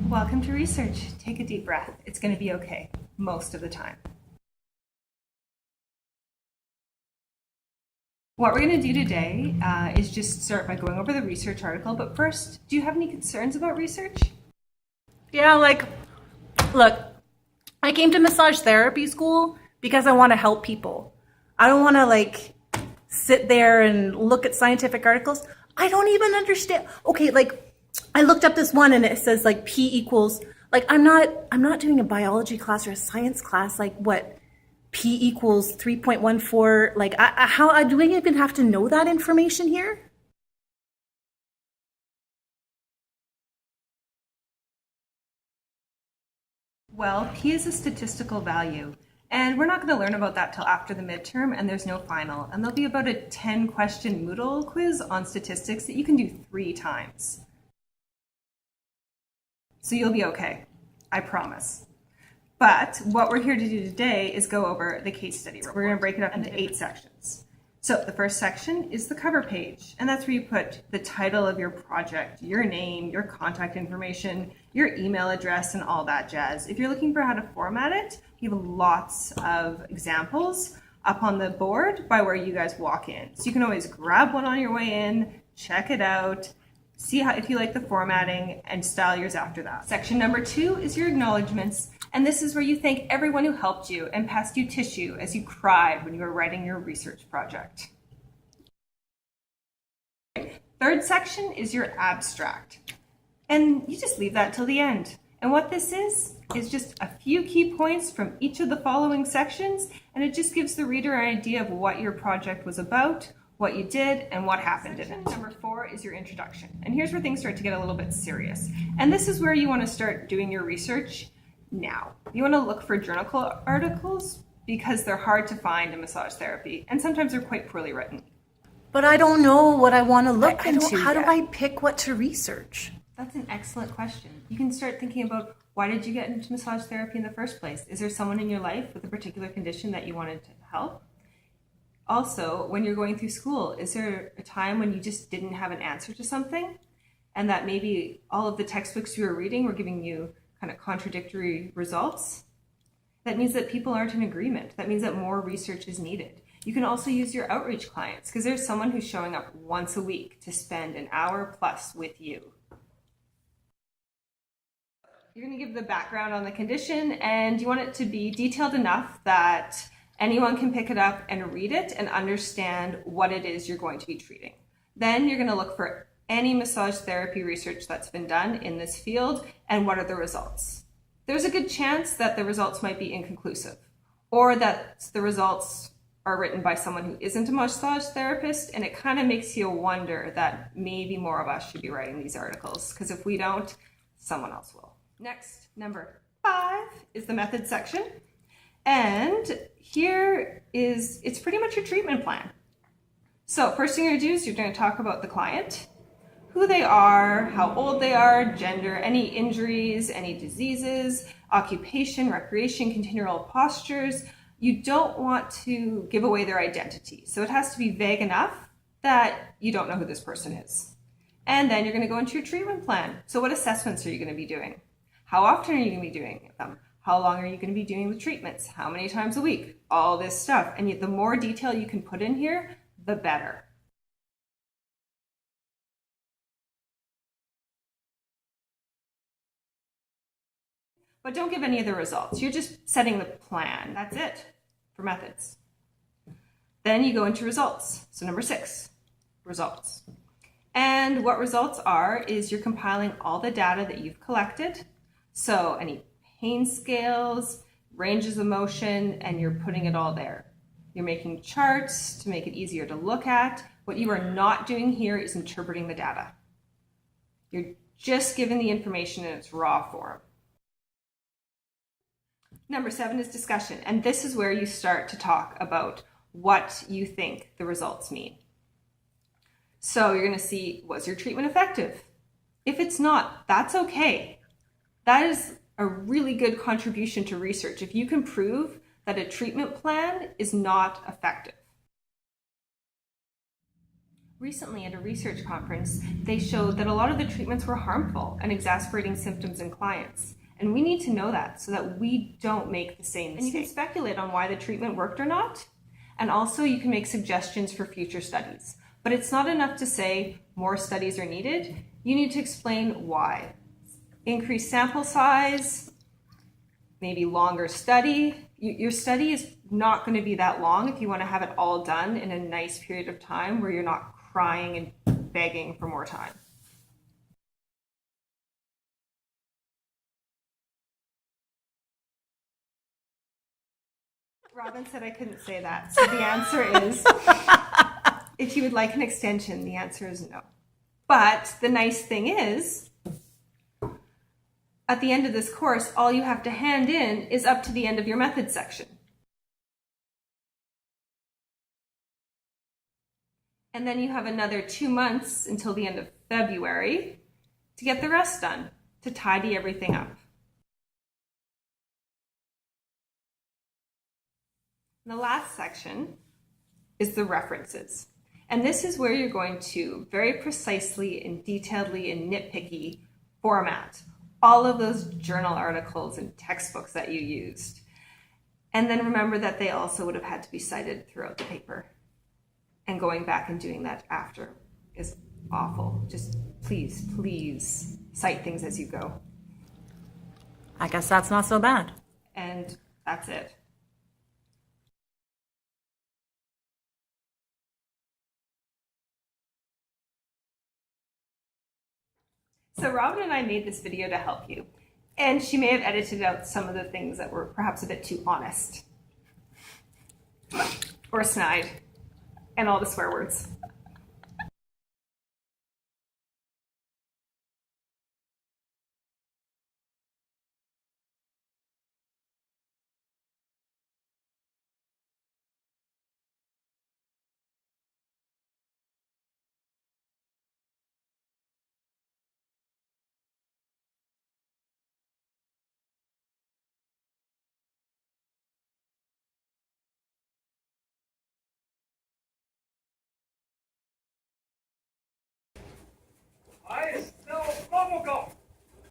Welcome to research. Take a deep breath. It's going to be okay most of the time. What we're going to do today is just start by going over the research article. But first, do you have any concerns about research? Yeah, look, I came to massage therapy school because I want to help people. I don't want to sit there and look at scientific articles. I don't even understand. Okay, I looked up this one and it says P equals, I'm not doing a biology class or a science class. P equals 3.14. How do we even have to know that information here? Well, P is a statistical value, and we're not going to learn about that till after the midterm, and there's no final. And there'll be about a 10-question Moodle quiz on statistics that you can do 3 times. So you'll be okay, I promise. But what we're here to do today is go over the case study report. We're going to break it up into 8 sections. So the first section is the cover page, and that's where you put the title of your project, your name, your contact information, your email address, and all that jazz. If you're looking for how to format it, you have lots of examples up on the board by where you guys walk in. So you can always grab one on your way in, check it out, see if you like the formatting, and style yours after that. Section number 2 is your acknowledgements, and this is where you thank everyone who helped you and passed you tissue as you cried when you were writing your research project. Third section is your abstract, and you just leave that till the end. And what this is just a few key points from each of the following sections, and it just gives the reader an idea of what your project was about, what you did, and what happened in it. Number 4 is your introduction. And here's where things start to get a little bit serious. And this is where you want to start doing your research now. You want to look for journal articles because they're hard to find in massage therapy, and sometimes they're quite poorly written. But I don't know what I want to look into. How do I pick what to research? That's an excellent question. You can start thinking about, why did you get into massage therapy in the first place? Is there someone in your life with a particular condition that you wanted to help? Also, when you're going through school, is there a time when you just didn't have an answer to something, and that maybe all of the textbooks you were reading were giving you kind of contradictory results? That means that people aren't in agreement. That means that more research is needed. You can also use your outreach clients, because there's someone who's showing up once a week to spend an hour plus with you. You're going to give the background on the condition, and you want it to be detailed enough that anyone can pick it up and read it and understand what it is you're going to be treating. Then you're going to look for any massage therapy research that's been done in this field and what are the results. There's a good chance that the results might be inconclusive, or that the results are written by someone who isn't a massage therapist, and it kind of makes you wonder that maybe more of us should be writing these articles, because if we don't, someone else will. Next, number 5 is the method section. And here it's pretty much your treatment plan. So first thing you're going to do is you're going to talk about the client, who they are, how old they are, gender, any injuries, any diseases, occupation, recreation, continual postures. You don't want to give away their identity. So it has to be vague enough that you don't know who this person is. And then you're going to go into your treatment plan. So what assessments are you going to be doing? How often are you going to be doing them? How long are you going to be doing the treatments? How many times a week? All this stuff. And the more detail you can put in here, the better. But don't give any of the results. You're just setting the plan. That's it for methods. Then you go into results. So number 6, results. And what results are is you're compiling all the data that you've collected. So any pain scales, ranges of motion, and you're putting it all there. You're making charts to make it easier to look at. What you are not doing here is interpreting the data. You're just giving the information in its raw form. Number 7 is discussion, and this is where you start to talk about what you think the results mean. So you're going to see, was your treatment effective? If it's not, that's okay. That is a really good contribution to research if you can prove that a treatment plan is not effective. Recently, at a research conference, they showed that a lot of the treatments were harmful and exasperating symptoms in clients. And we need to know that so that we don't make the same mistake. And you can speculate on why the treatment worked or not. And also, you can make suggestions for future studies. But it's not enough to say more studies are needed. You need to explain why. Increase sample size, maybe longer study. Your study is not going to be that long if you want to have it all done in a nice period of time where you're not crying and begging for more time. Robin said I couldn't say that. So the answer is, if you would like an extension, the answer is no. But the nice thing is, at the end of this course, all you have to hand in is up to the end of your methods section. And then you have another 2 months until the end of February to get the rest done, to tidy everything up. And the last section is the references. And this is where you're going to very precisely and detailedly and nitpicky format all of those journal articles and textbooks that you used. And then remember that they also would have had to be cited throughout the paper. And going back and doing that after is awful. Just please, please cite things as you go. I guess that's not so bad. And that's it. So Robin and I made this video to help you. And she may have edited out some of the things that were perhaps a bit too honest. Or snide. And all the swear words. I smell bubblegum.